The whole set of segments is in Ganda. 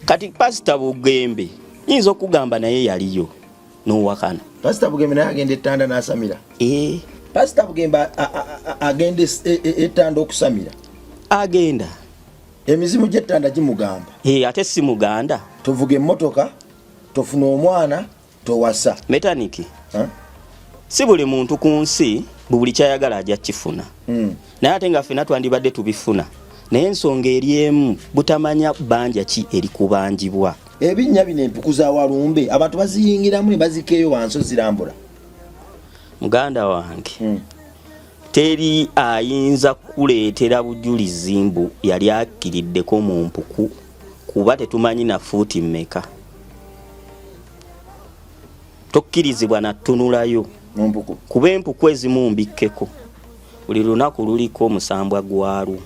kati Pastor Bugembe yinza okugamba naye yaliyo n'owakana. Pastor Bugembe naye agenda ettanda n'asamira. Pastor Bugembe agenda ettanda okusamira. Agenda. Emizimu gy'ettanda gimugamba. Ate si muganda. Tovuga emmotoka, tofuna omwana, towasa. Metaniki. Si buli muntu ku nsi buli kyayagala ajja kifuna. Naye ate nga ffenna twandibadde tubifuna. Naye ensonga eri emu butamanya bbanja ki eri kubanjibwa. Ebinnya bino empuku za Walumbe abantu baziyingiramu ne bazikeeyo wansi zirambula. Muganda wange. Teri ayinza kuleetera bujulizi mbu yali akkiriddeko mu mpuku kuba tetumanyi na fuuti mmeka. Tokkirizibwa na tunulayo mu mpuku. Kuba empuku ezimu mbikkeko. Buli lunaku luliko omusambwa gwalwo.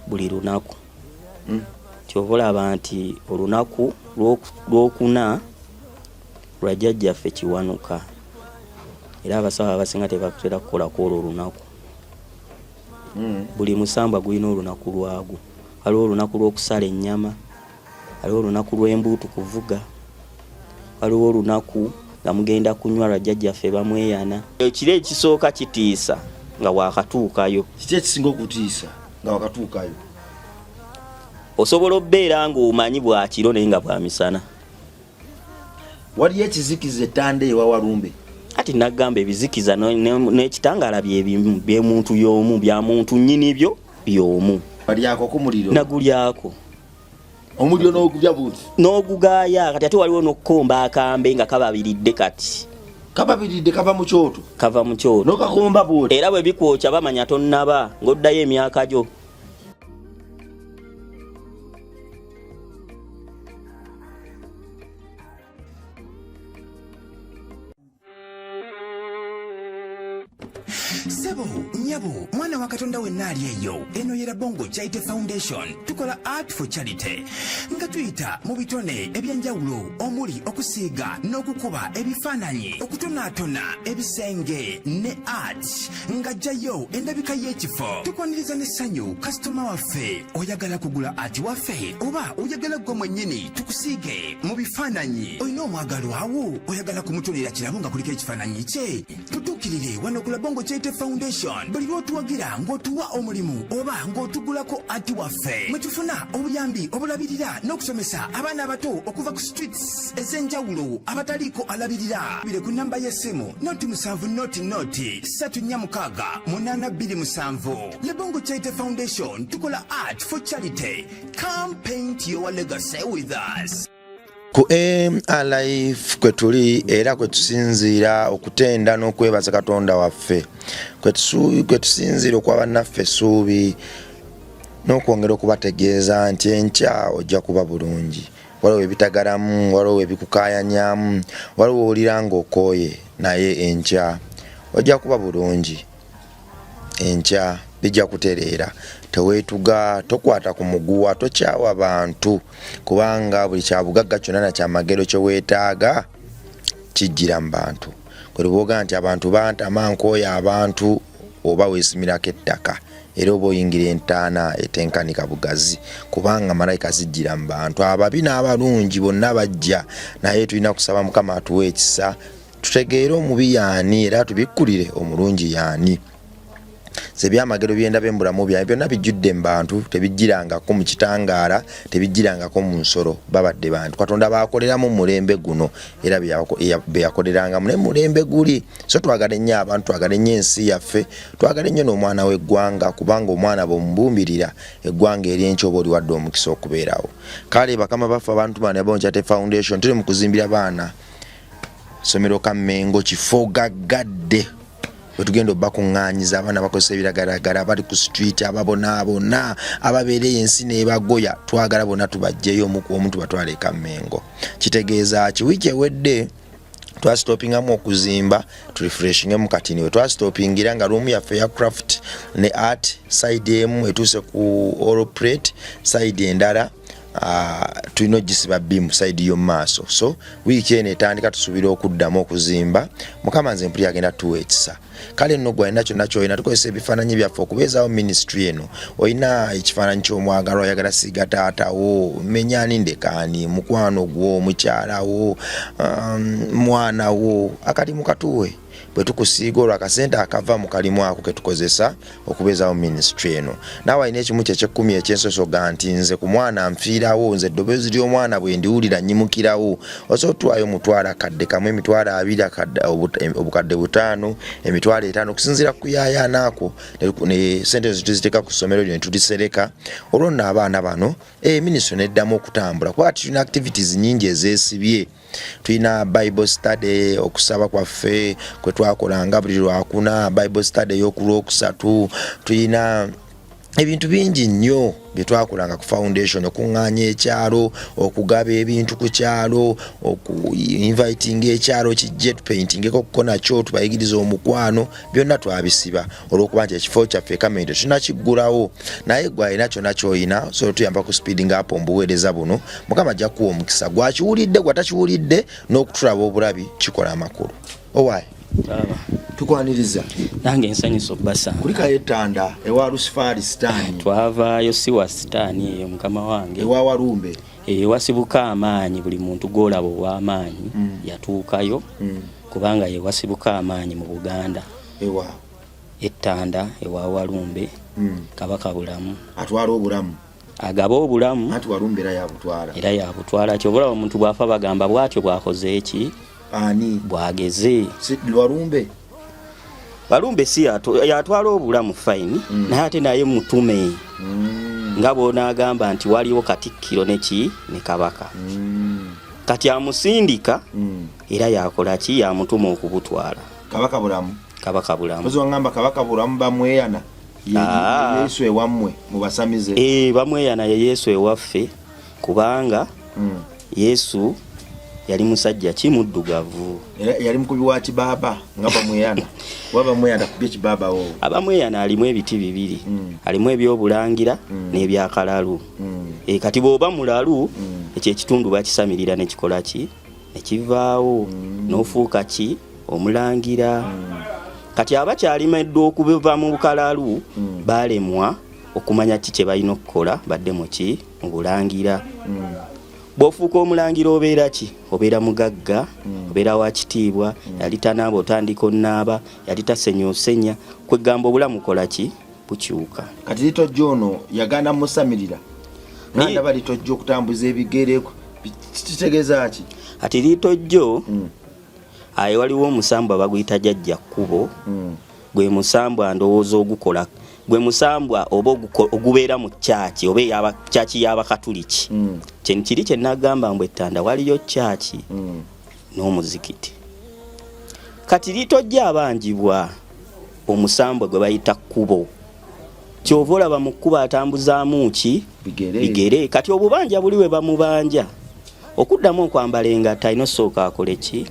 Buli lunaku. Kyobulaba nti olunaku lwokuna lwa jjajjaffe Kiwanuka. Era abasawo abasinga tebakutera kukolako olwo olunaku. Buli musambwa gulina olunaku lwagwo. Waliwo olunaku lw'okusala ennyama, waliwo olunaku lw'embuutu kuvuga, waliwo olunaku nga mugenda kunywa lwa jjajjaffe bamweyana. Ekiro ekisooka kitiisa nga waakatuukayo. Kiki ekisinga okutiisa nga wakatuukayo? Osobola obbeera ng'omanyi bwa kiro naye nga bwa misana. Waliyo ekizikiza ettanda ewa Walumbe. Ati nagamba ebizikiza n'ekitangaala by'omuntu y'omu, bya muntu nnyini byo by'omu. Walyako ku muliro? Nagulyako. Omuliro n'ogubya buti? N'ogugaaya, kati ate waliwo n'okkomba akambe nga kababiridde kati. Kababiridde kava mu kyoto? Kava mu kyoto. N'okakomba buti? Era bwe bikwokya bamanya tonnaba ng'oddayo emyaka gyo. Sebo, nyabo, mwana wa Katonda wenna ali eyo. Eno yera Bongo Charity Foundation. Tukola art for charity. Nga tuyita mu bitone ebyenjawulo omuli okusiiga n'okukuba ebifaananyi, okutonaatona ebisenge ne art. Nga jjayo endabika y'ekifo. Tukwaniriza n'essanyu kasitoma waffe. Oyagala kugula art waffe oba oyagala gwe mwennyini tukusiige mu bifaananyi. Olina omwagalwa awo oyagala kumutonera kirabo nga kuliko ekifaananyi kye. Tutuukirire wano ku Bongo Charity Foundation. Buli lw'otuwagira ng'otuwa omulimu oba ng'otugulako ati waffe. Mwe tufuna obuyambi obulabirira n'okusomesa abaana abato okuva ku streets ez'enjawulo abataliiko alabirira. Bire ku namba y'essimu noti 7 noti 346 Le Bongo Charity Foundation. Tukola art for charity. Come paint your legacy with us. Ku Alive kwe tuli era kwe tusinziira okutenda n'okwebaza Katonda waffe. Kwe tusinziira okuwa bannaffe essuubi n'okwongera okubategeeza nti enkya ojja kuba bulungi. Waliwo ebitagalamu, waliwo ebikukaayanyamu, waliwo olira ng'okooye naye enkya ojja kuba bulungi. Enkya bijja kutereera. Teweetuga, tokwata ku muguwa, tokyawa abantu kubanga buli kyabugagga kyonna na kyamagero kye weetaaga kijjira mu bantu. Kwe luboga nti abantu bantama nkooye abantu oba weesimirako ettaka era oba oyingira entaana etenkanika bugazi kubanga malayika zijjira mu bantu. Ababi n'abalungi bonna bajja naye tulina kusaba Mukama atuwe ekisa tutegeere omubi yaani era tubikkulire omulungi yaani. Sebyamagero byendaba embulamu byange byonna bijjudde mu bantu, tebijjirangako mu kitangaala, tebijjirangako mu nsolo, babadde bantu. Katonda baakoleramu mulembe guno era beyakolerangamu ne mulembe guli. So twagale nnyo abantu, twagale nnyo ensi yaffe, twagale nnyo n'omwana w'eggwanga kubanga omwana bw'omubumbirira eggwanga ery'enkya oba oli wadde omukisa okubeerawo. Kale bakama baffe abantu bano Bongo Charity Foundation tuli mu kuzimbira baana ssomero ka Mmengo kifo gaggadde. Wetugenda obakuŋŋaanyiza abaana bakozesa ebiragaragara abali ku street ababonaabona ababeereye ensi n'ebagoya twagala bonna tubajjeyo omuntu batwala eka Mmengo. Kitegeeza ki wiiki ewedde twasitopingamu okuzimba turefreshingemu katini we twasitopingira nga room yaffe ya craft ne art side emu etuuse ku All Plate side endala tulina ogisiba bimu side yo maaso. So wiiki eno etandika tusuubira okuddamu okuzimba. Mukama nze mpuli agenda tuwa ekisa. Kale nno gwe alina kyonna ky'olina tukozesa ebifaananyi byaffe okubeezaawo ministry eno. Olina ekifaananyi ky'omwagalwa oyagala siiga taatawo, menyaani ndekaani, mukwano gwo, mukyalawo, mwana wo, akalimu katuwe. Bwe tukusiiga olwo akasente akava mu kalimu ako ke tukozesa okubeezaawo ministry eno. Naawe alina ekimu kye ky'ekkumi eky'ensosoga nti nze ku mwana nfiirawo, nze eddoboozi ly'omwana bwe ndiwulira nnyimukirawo. Osobola otwayo omutwalo akadde kamu, emitwalo 2 obukadde 5, emitwalo 5 okusinziira ku yaayaana ako ne sente zo tuziteeka ku ssomero lyo ne tulisereka. Olwo nno abaana bano ministry neddamu okutambula kuba tulina activities nnyingi ezeesibye. Tulina Bible study okusaba kwaffe kwe twakolanga buli Lwakuna, Bible study y'Okulwokusatu, tulina ebintu bingi nnyo bye twakolanga ku foundation, okuŋŋaanya ekyalo, okugaba ebintu ku kyalo, inviting ekyalo kijje tupaintingeko kuko nakyo tubayigiriza omukwano, byonna twabisiba olw'okuba nti ekifo kyaffe Kamende tunakiggulawo. Naye gwe alina kyonna ky'olina so tuyamba ku speeding up omubuweereza buno. Mukama ajja kuwa omukisa. Gwakiwulidde gwatakiwulidde n'okutulaba obulabi kikola amakulu. Owaaye tukwaniriza nange ensanyusa obbasa kulikayo ettanda ewa Lusifali Sitaani. Twavaayo si wa Sitaani eyo mukama wange, ewa Walumbe ewasibuka amaanyi. Buli muntu gw'olaba ow'amaanyi yatuukayo kubanga yewasibuka amaanyi mu Buganda. Ewa ettanda ewa Walumbe Kabaka Bulamu atwala obulamu, agaba obulamu ati Walumbe era yabutwala. Kyobula omuntu bw'afa bagamba bw'atyo bwakoze eki ani bwageze. Walumbe si yatwala obulamu fine naye ate naye mutume nga bw'onaagamba nti waliwo Katikkiro ne Kabaka kati amusindika era yakola ki, yamutuma okubutwala. Kabaka Bulamu ozongamba Kabaka Bulamu bamweyana Yesu ewammwe mubasamize. Bamweyana ye Yesu ewaffe kubanga Yesu yali musajja kimuddugavu, yali mukubi wa kibaaba nga bamweyana waba mweyana kubye kibaaba wo. Abamweyana alimu ebiti bibiri, alimu ebyobulangira n'ebyakalalu. Kati bw'oba mulalu ekyo ekitundu bakisamirira ne kikola ki, ne kivaawo n'ofuuka ki, omulangira. Kati abakyalimeddwa okubiva mu bukalalu balemwa okumanya ki kye balina okukola badde mu ki, mu bulangira. Bw'ofuuka omulangira obeera ki? Obeera mugagga, obeera wa kitiibwa, yali tanaaba otandika onnaaba, yali tasenya osenya, kwegamba obulamu kola ki? Bukyuka. Kati Litojjo ono yagana musamirira nandaba Litojjo okutambuza ebigere kitegeeza ki? Ati Litojjo aye waliwo omusambwa baguyita Jjajja Kkubo, gwe musambwa ndowooza ogukola, gwe musambwa oba ogubeera mu kyaki oba kyaki y'Abakatuliki. Kiri kye nagamba mbu ettanda waliyo kyaki n'omuzikiti. Kati Litojjo abanjibwa omusambwa gwe bayita Kkubo, kyova olaba mu kkubo atambuzaamu ki? Bigere. Kati obubanja buli we bamubanja okuddamu okwambala engatta alina osooka akole ki?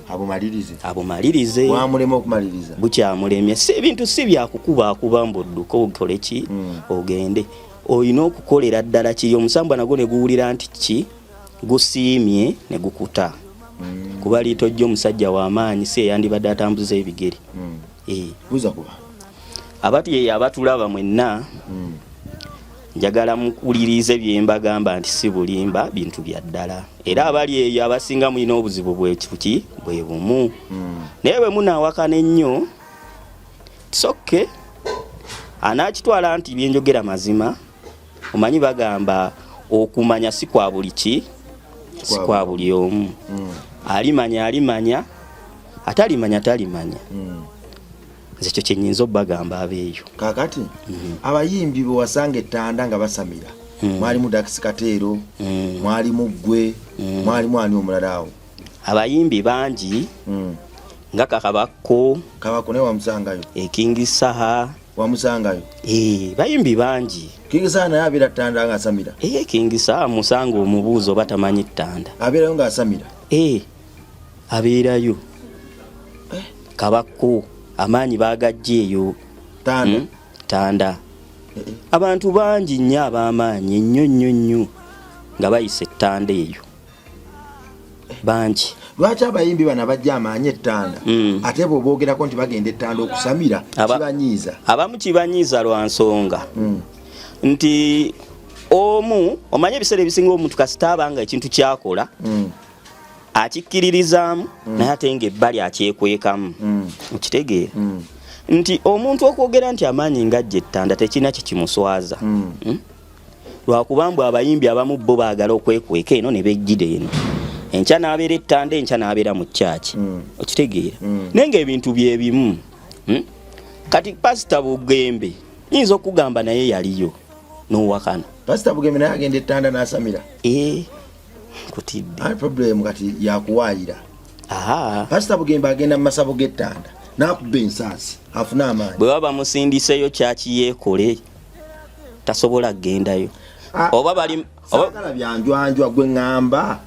Abumalirize. Wamulema okumaliriza? Bukyamulemye. Si ebintu si byakukuba mbudduka okole ki? Ogende. Olina okukolera ddala kiri omusambwa nagwo ne guwulira nti ki? Gusiimye ne gukuta. Kuba Litojjo omusajja w'amaanyi si eyandibadde atambuza ebigere. Buza kuba abati abatulaba mwenna njagala mukulirize bye mbagamba nti si bulimba bintu bya ddala. Era abali eyo abasinga mulina obuzibu bw'ekikuki bwe bumu. Naye bwe munaawakana ennyo tisokke anaakitwala nti byenjogera mazima. Omanyi bagamba okumanya si kwa buli ki, si kwa buli omu. Alimanya, atalimanya talimanya. Nze kyo kye nnyinza obbagamba abeeyo. Kaakati abayimbi bwe wasanga ettanda nga basamira, mwalimu Dax Kateero, mwalimu ggwe, mwalimu ani omulala awo? Abayimbi bangi nga Kabako naye wamusangayo? King Saha wamusangayo? Bayimbi bangi. King Saha naye abeera ttanda nga asamira? King Saha musanga omubuuzo oba tamanyi ttanda. Abeerayo nga asamira? Abeerayo. Kabako amaanyi bagajja eyo tanda. Abantu bangi nnyo ab'amaanyi nnyo. nga bayise ettanda eyo bangi. Lwaki abayimbi bana bajja amaanyi ettanda ate bw'oboogerako nti bagenda ettanda okusamira kibanyiiza? Abamu kibanyiiza lwa nsonga nti omu omanye ebiseera ebisinga omuntu kasita abanga ekintu kyakola akikkiririzaamu naye ate ng'ebbali akyekwekamu okitegeera nti omuntu okwogera nti amaanyi ngajja ettanda tekirina kikimuswaza lwakubambwa abayimbi abamu bo baagala okwekweka eno ne bejjira eno enkya n'abeera ettanda enkya n'abeera mu kyaki okitegeera naye ng'ebintu bye bimu kati Pastor Bugembe yinza okugamba naye yaliyo n'owakana. Pastor Bugembe naye agenda ettanda n'asamira kutidde problem kati yakuwaayira. Pastor Bugembe agenda mu masabo g'ettanda n'akuba ensaasi afuna amaanyi. Bwe baba musindiseyo kyaki yeekole tasobola kgendayo oba bali sagala byanjwanjwa gwe ŋŋamba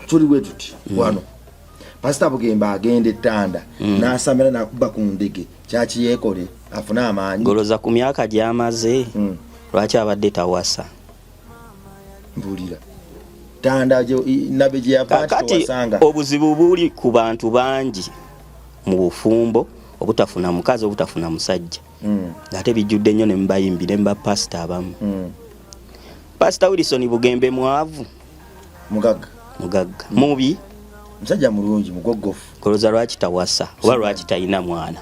tuli bwe tuti wano. Pastor Bugembe agenda ettanda n'asamira n'akuba ku ndege kyaki yeekole afuna amaanyi. Goloza ku myaka gy'amaze lwaki abadde tawasa? Mbulira ttanda nabe gye yapaati towasanga. Obuzibu buli ku bantu bangi mu bufumbo obutafuna mukazi obutafuna musajja ate bijjudde nnyo ne mubayimbi ne mubapasita abamu. Pastor Wilson Bugembe mwavu mugagga mubi musajja mulungi mugoggofu. Goloza lwaki tawasa oba lwaki talina mwana?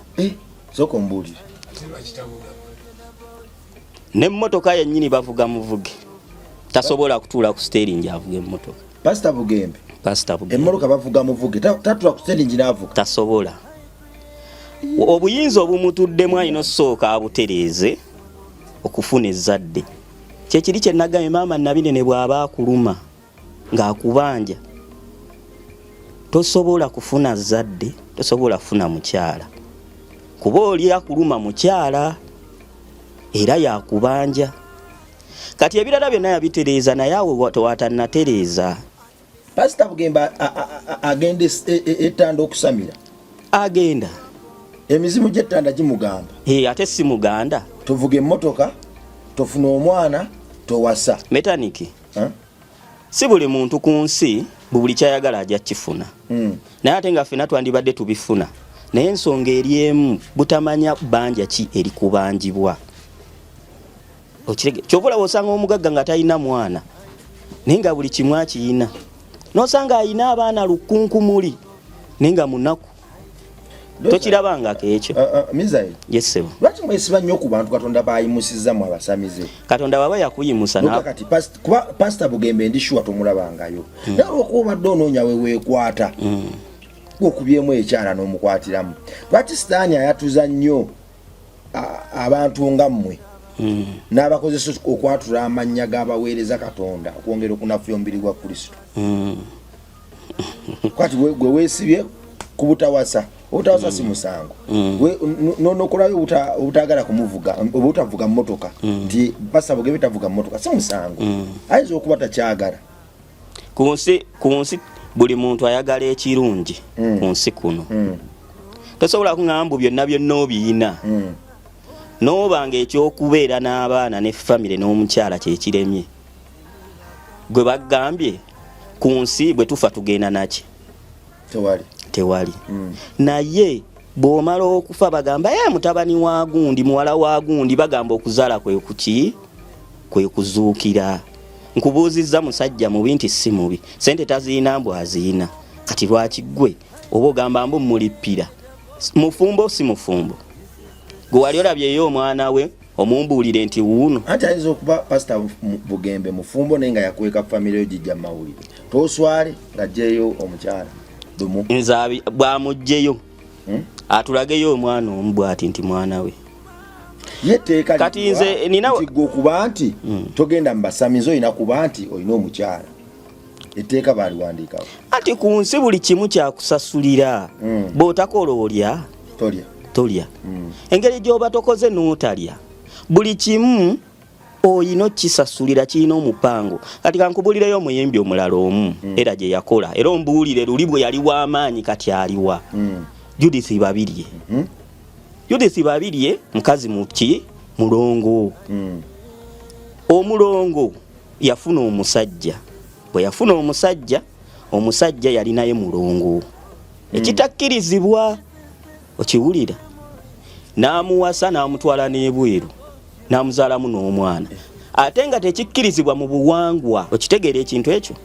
Sooka ombuulire. Ne mmotoka yennyini bavuga muvuge tasobola kutuula ku steering avuga emmotoka. Pastor Bugembe emmotoka bavuga muvuge tatula ku steering n'avuga tasobola. Obuyinza obumutuddemu alina osooka abutereeze okufuna ezzadde. Kyekiri kye nagambye maama Nabinene bw'aba akuluma ng'akubanja tosobola kufuna zadde, tosobola kufuna mukyala kuba oli akuluma mukyala era yakubanja. Kati ebirala byonna yabitereeza naye awo tewatanatereeza. Pastor Bugembe agenda ettanda okusamira agenda emizimu gy'ettanda gimugamba ate si muganda tovuga emmotoka tofuna omwana towasa metaniki si buli muntu ku nsi buli kyayagala ajja kifuna naye ate nga ffena twandibadde tubifuna naye ensonga eri emu butamanya banja ki eri kubanjibwa. Kyovula osanga omugagga nga talina mwana naye nga buli kimu akiyina n'osanga ayina abaana lukunkumuli naye nga munaku tokirabangako ekyo. Mizaire yesebo lwaki mwesiba nnyo ku bantu Katonda bayimusizzamu abasamize? Katonda baba yakuyimusa kati kuba Pastor Bugembe ndi sure tomulabangayo naye olwokuba obadde onoonya weweekwata okubyemu ekyala n'omukwatiramu. Lwaki sitaani ayatuza nnyo abantu nga mmwe n'abakozesa okwatula amannya g'abaweereza Katonda okwongera okunafuya omubiri gwa Kristo? Kwati gwe weesibye ku butawasa obutawasa si musango nokolayo obutagala kumuvuga obutavuga mmotoka nti Pastor Bugembe tavuga mmotoka si musango ayinza okuba takyagala. Ku nsi buli muntu ayagala ekirungi ku nsi kuno tosobola kuŋŋamba byonna byonna obiyina n'obanga ekyokubeera n'abaana ne famire n'omukyala kyekiremye gwe bagambye ku nsi bwe tufa tugenda naki tewali naye bw'omala okufa bagamba mutabani wa gundi muwala wa gundi bagamba okuzaala kwe kuzuukira. Nkubuuzizza musajja mubi nti si mubi sente taziina mbw aziina kati lwaki gwe oba ogamba mbu mulippira mufumbo si mufumbo gwe wali olabyeyo omwana we omumbuulire nti wuuno anti ayinza okuba Pastor Bugembe mufumbo naye nga yakweka famire yo gijja mawulire toswale ng'ajjeyo omukyala dumu nzaabi bw'amugjeyo atulageyo omwana omu bw'ati nti mwana we yeteeka kati nze nina okuba nti togenda mbasamizo olina kuba nti olina omukyala etteeka baaliwandiikawo anti ku nsi buli kimu kyakusasulira bw'otakola olya tolya engeri gy'oba tokoze n'otalya buli kimu oyina okisasulira kirina omupango. Kati kankubuulireyo omuyimbi omulala omu era gye yakola era ombuulire luli bwe yali w'amaanyi kati aliwa Judith Babirye. Judith Babirye mukazi mulongo omulongo yafuna omusajja. Bwe yafuna omusajja yali naye mulongo. Ekitakkirizibwa okiwulira. N'amuwasa n'amutwala n'ebweru. N'amuzaalamu n'omwana. Ate nga tekikkirizibwa mu buwangwa. Okitegeera ekintu ekyo?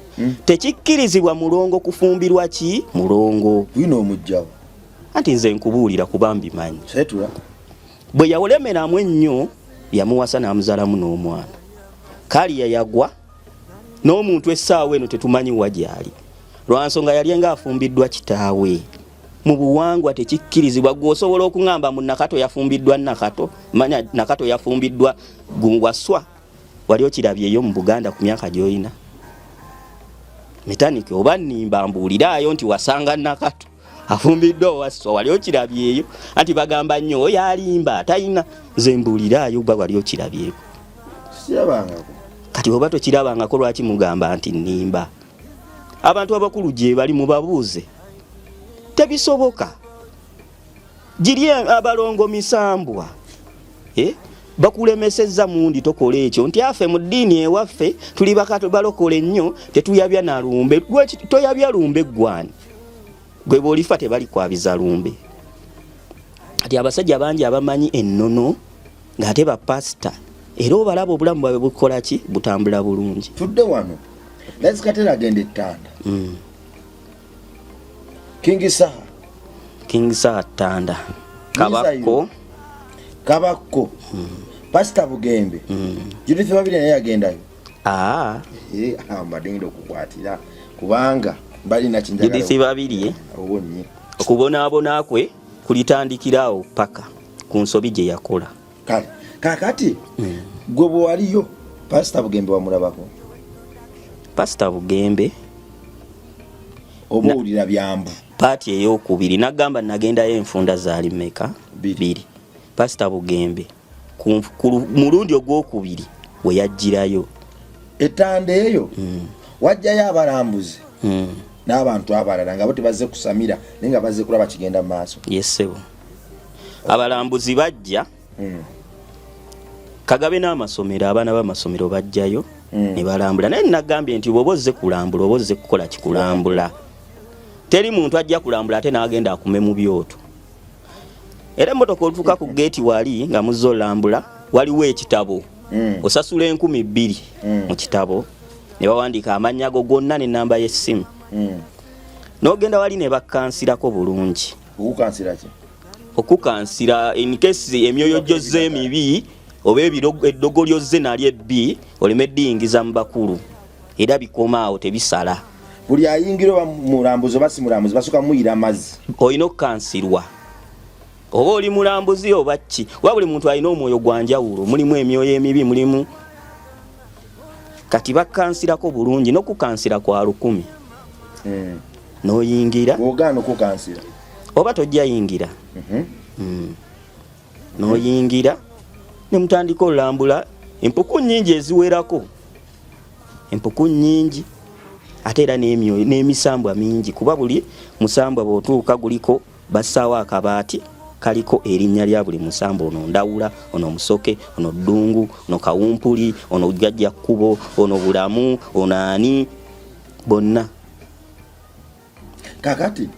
Tekikkirizibwa mulongo kufumbirwa ki? Mulongo. Bino omujjawo. Anti nze nkubuulira kuba mbimanyi. Setula. Bwe yawolemeramu ennyo yamuwasa n'amuzaalamu n'omwana. Kaliya yagwa n'omuntu essaawa eno tetumanyi wa gy'ali. Lwansonga yali nga afumbiddwa kitaawe. Mu buwangwa tekikkirizibwa. Gw'osobola okuŋŋamba mu Nakato yafumbiddwa Nakato. Manya Nakato yafumbiddwa Gungwaswa. Wali okirabyeyo mu Buganda ku myaka gy'olina? Metanike oba nnimba mbuuliraayo nti wasanga Nakato afumbiddwa Waswa. Wali okirabyeyo? Anti bagamba nnyo oyo alimba atayina. Nze mbuuliraayo oba wali okirabyeyo? Sirabangako. Kati oba tokirabangako lwaki mugamba nti nnimba? Abantu abakulu gye bali mubabuuze. Tebisoboka. Giri abalongo misambwa. Bakulemesezza mundi tokola ekyo nti afe mu ddiini ewaffe tuli bakato balokole ennyo tetuyabya na lumbe. Lwaki toyabya lumbe gwani? Gwe bolifa tebali kwabiza lumbe. Ati abasajja bangi abamanyi ennono ng'ate ba pastor era obalaba obulamu bwabe bukola ki? Butambula bulungi. Tudde wano. Let's katera agende Ttanda. King Saha Ttanda. Kabakko. Pastor Bugembe. Judith babiri naye agendayo. Amadinda okukwatira kubanga bali na kinjagala. Judith babiri obonye. Okubonaabona kwe kulitandikirawo paka ku nsobi gye yakola. Kale kakati gwe bwe waliyo Pastor Bugembe wamulabako? Pastor Bugembe obuulira byambu paati ey'okubiri nagamba nagendayo enfunda zaali mmeka? 2. Pastor Bugembe ku mulundi ogwokubiri we yajjirayo Ettanda eyo wajjayo abalambuzi n'abantu abalala nga bo tebazze kusamira naye nga bazze kulaba kigenda mu maaso. Yesebo abalambuzi bajja Kagabe n'amasomero abaana b'amasomero bajjayo ne balambula. Naye nagambye nti bw'oba ozze kulambula oba ozze kukola kikulambula. Teri muntu ajja kulambula ate n'agenda akume mu byoto. Era emmotoka olutuuka ku geeti wali nga muzze olambula waliwo ekitabo. Osasula 2,000 mu kitabo ne bawandiika amannya go gonna n'ennamba y'essimu. N'ogenda wali ne bakkansirako bulungi. Okukansira ki? Okukansira in case emyoyo gyozze emibi oba eddogo lyozze nalyo ebbi oleme ddiyingiza mu bakulu. Era bikomaawo tebisala. Buli ayingira mulambuzi oba si mulambuzi basooka muyira amazzi. Olina okukansirwa. Oba oli mulambuzi oba ki. Wa buli muntu alina omwoyo gwa njawulo. Mulimu emyoyo emibi mulimu. Kati bakkansirako bulungi n'okukansira kwa 1,000. N'oyingira. Bw'ogaana okukansira. Oba tojja yingira. N'oyingira ne mutandika olambula empuku nnyingi eziwerako. Empuku nnyingi. Ate era n'emyoyo n'emisambwa mingi kuba buli musambwa bw'otuuka guliko bassaawo akabaati kaliko erinnya lya buli musambwa. Ono Ndawula, ono Musoke, ono Ddungu, ono Kawumpuli, ono Jjajja Kkubo, ono Bulamu, ono ani bonna. Kakati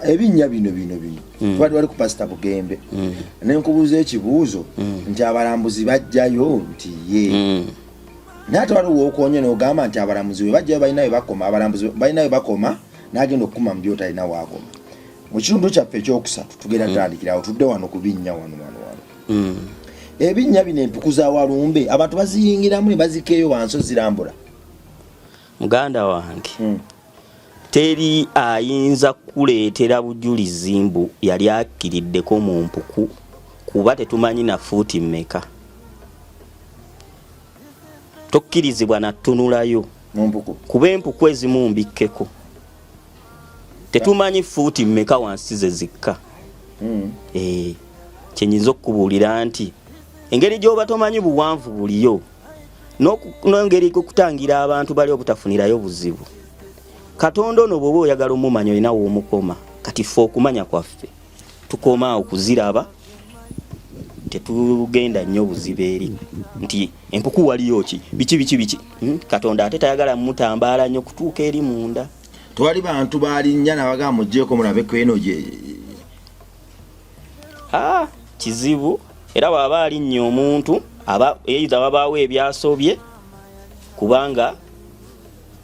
ebinnya bino twali wali ku Pastor Bugembe ne nkubuuza ekibuuzo nti abalambuzi bajjayo nti ye naate waliwo okonye n'ogamba nti abalambuzi bwe bajjayo balinayo bakoma abalambuzi balinayo bakoma n'agenda okukuma mu byota alina waakoma. Mu kitundu kyaffe ekyokusatu tugenda tutandikirawo tudde wano ku binnya wano. Ebinnya bino empuku za Walumbe abantu baziyingiramu ne bazikeeyo wansi zirambula. Muganda wange teri ayinza kuleetera bujulizi mbu yali akkiriddeko mu mpuku kuba tetumanyi na fuuti mmeka. Tokkirizibwa na tunulayo mu mpuku kuba empuku ezimu mbikkeko. Tetumanyi fuuti mmeka wansi ze zikka. Kyenyinza okubuulira nti engeri gy'oba tomanyi buwanvu buliyo n'engeri okutangira abantu bali obutafunirayo buzibu. Katonda ono bw'oba oyagala omumanya olina w'omukoma. Kati ffe okumanya kwaffe tukoma okuziraba tetugenda nnyo buzibe eri nti empuku waliyo ki biki Katonda ate tayagala mutambaala nnyo kutuuka eri munda. Twali bantu balinnya nabaga mujjeko mulabe kweno je kizibu era bwaba alinnye omuntu either babaawo ebyasobye kubanga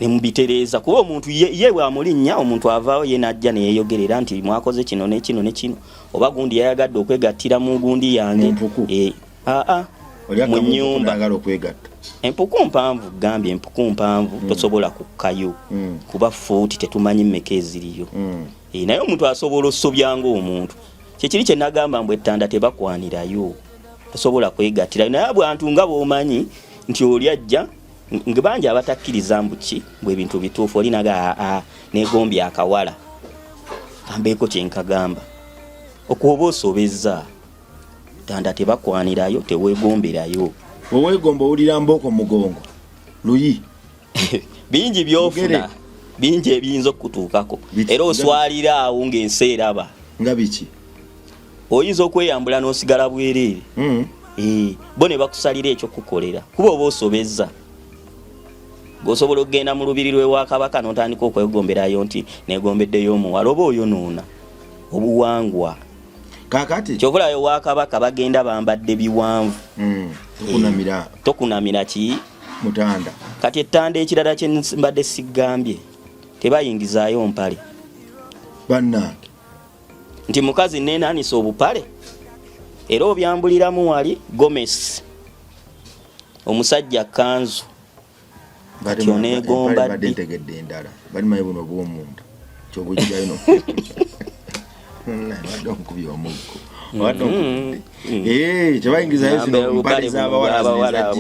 nemubitereeza kuba omuntu ye bwamulinnya omuntu avaawo ye najja neyeyogerera nti mwakoze kino ne kino oba gundi yayagadde okwegattira mu gundi yange mu nnyumba empuku mpanvu gambye empuku mpanvu tosobola kukkayo kuba fuuti tetumanyi mmeka eziriyo naye omuntu asobola osobya ng'omuntu kyekiri kye nagamba mbu ettanda tebakwanirayo tosobola kwegattira naye bwantu nga bw'omanyi nti oli ajja ngibanja abatakkiriza mbuki bwe bintu bituufu oli naga negombye akawala kambeeko kyenkagamba okuba osobezza ttanda tebakwanirayo teweegomberayo oweegomba owulira mbooko mugongo luyi bingi byofuna bingi ebiyinza okutuukako era oswalira awo ng'ensi eraba nga biki oyinza okweyambula n'osigala bwereere bo ne bakusalira ekyokukolera kuba oba osobezza gosobola okugenda mu lubiri lw'ewa kabaka n'otandika okwegomberayo nti negombeddeyo omuwala oba oyonoona obuwangwa kakati kyovulayo wa kabaka bagenda bambadde biwanvu tokunamira ki mutanda kati ettanda ekirala kye mbadde sigambye tebayingizaayo mpale bannange nti mukazi neenaanisa obupale era obyambuliramu wali gomesi omusajja kanzu kati oneegomba ddi ntegedde endala balimaye buno bw'omunda kyobujjayo no wadde onkubye omuggo tebayingizayo zino mpale z'abawala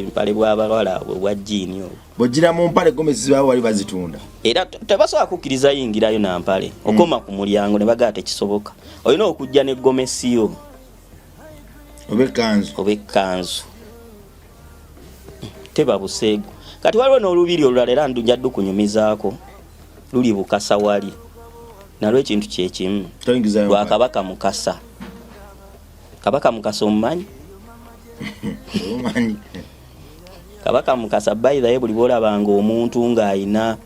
mpale bw'abawala bwa jiini bw'ogira mu mpale gomesi zibaawo wali bazitunda era tebasobola kukkiriza yingirayo na mpale okoma ku mulyango ne bagaa tekisoboka olina okujja ne gomesiyo oba ekkanzu teba buseego kati waliwo n'olubiri olulala era ndujja ddu kunyumizaako luli Bukasa wali nalwo ekintu kyekimu lwa Kabaka Mukasa. Kabaka Mukasa omumanyi? Kabaka Mukasa by the way buli bwolabanga omuntu ng'ayina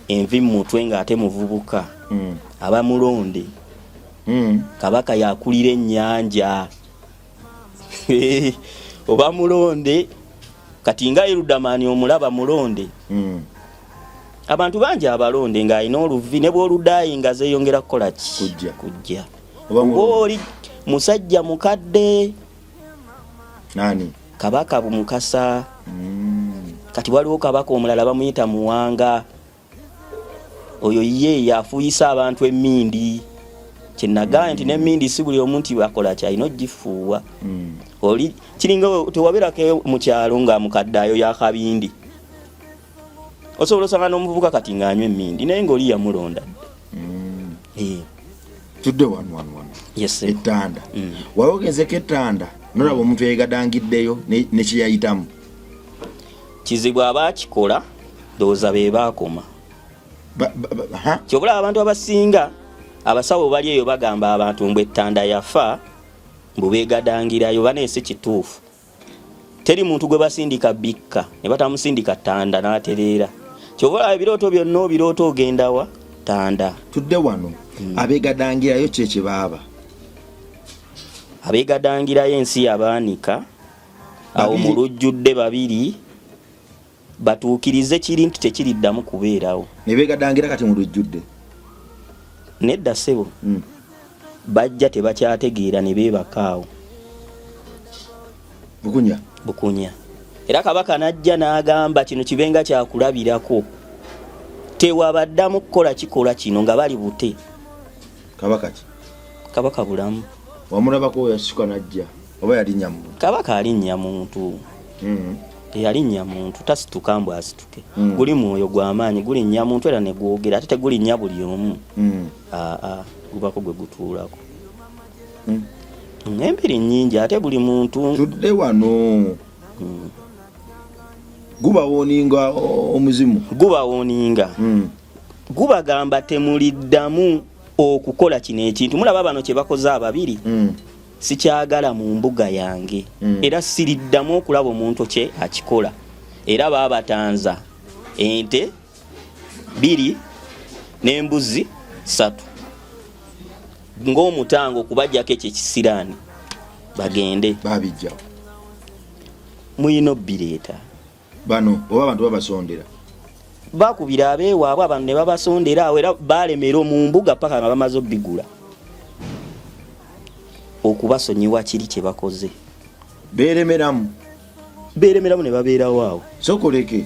envi mu mutwe ng'ate muvubuka aba mulonde. Kabaka yakulira ennyanja oba mulonde kati nga Erudamani omulaba mulonde abantu bangi abalonde ng'alina oluvi ne bw'oludaayi nga zeeyongera kukola ki kujja oli musajja mukadde nani Kabaka Mukasa kati waliwo kabaka omulala bamuyita Muwanga oyo ye yafuuyisa abantu emmindi kyenagamba nti n'emmindi si buli omuntu bakola kyalina ogifuuwa oli kiringa tewabeerako mu kyalo nga mukadde yakabindi osobola osanga n'omuvubuka kati ng'anywa emmindi naye ng'oli yamulonda tudde wano yes ettanda waliwo ogenzeko ettanda nolaba omuntu yegadangiddeyo ne kyeyayitamu kizibu abaakikola ndowooza be baakoma kyobulaba abantu abasinga abasawo bali eyo bagamba abantu mbu ettanda yafa mbu beegadangirayo baneese kituufu teri muntu gwe basindika bikka ne batamusindika ttanda n'atereera kyobulaba ebirooto byonna obirooto ogendawa ttanda tudde wano abeegadangirayo kyekye baaba abeegadangirayo ensi yabaanika awo mu lujjudde babiri batuukirize kiri nti tekiriddamu kubeerawo ne beegadangira kati mu lujjudde nedda ssebo bajja tebakyategeera ne beebakaawo bukunya era kabaka najja n'agamba kino kibenga kyakulabirako tewabaddamu kukola kikola kino nga bali bute kabaka bulamu wamulabako yasituka najja oba yalinnya muntu kabaka alinnya muntu teyalinnya muntu tasituka mbu asituke guli mwoyo gw'amaanyi gulinnya muntu era ne gwogera ate tegulinnya buli omu gubako gwe gutuulako embiri nnyingi ate buli muntu tudde wano gubawoninga omuzimu gubawoninga gubagamba temuliddamu okukola kino ekintu mulaba bano kye bakoze ababiri sikyagala mu mbuga yange era siriddamu okulaba omuntu kye akikola era baabatanza ente 2 n'embuzi 3 ng'omutango kubajjako ekyo ekisiraani bagende babijja muyino bireeta bano oba abantu babasondera bakubira abeewaabwe abantu ne babasondera awo era baalemera mu mbuga paka nga bamaze obbigula okubasonyiwa kiri kye bakoze beeremeramu ne babeerawo awo sokoleke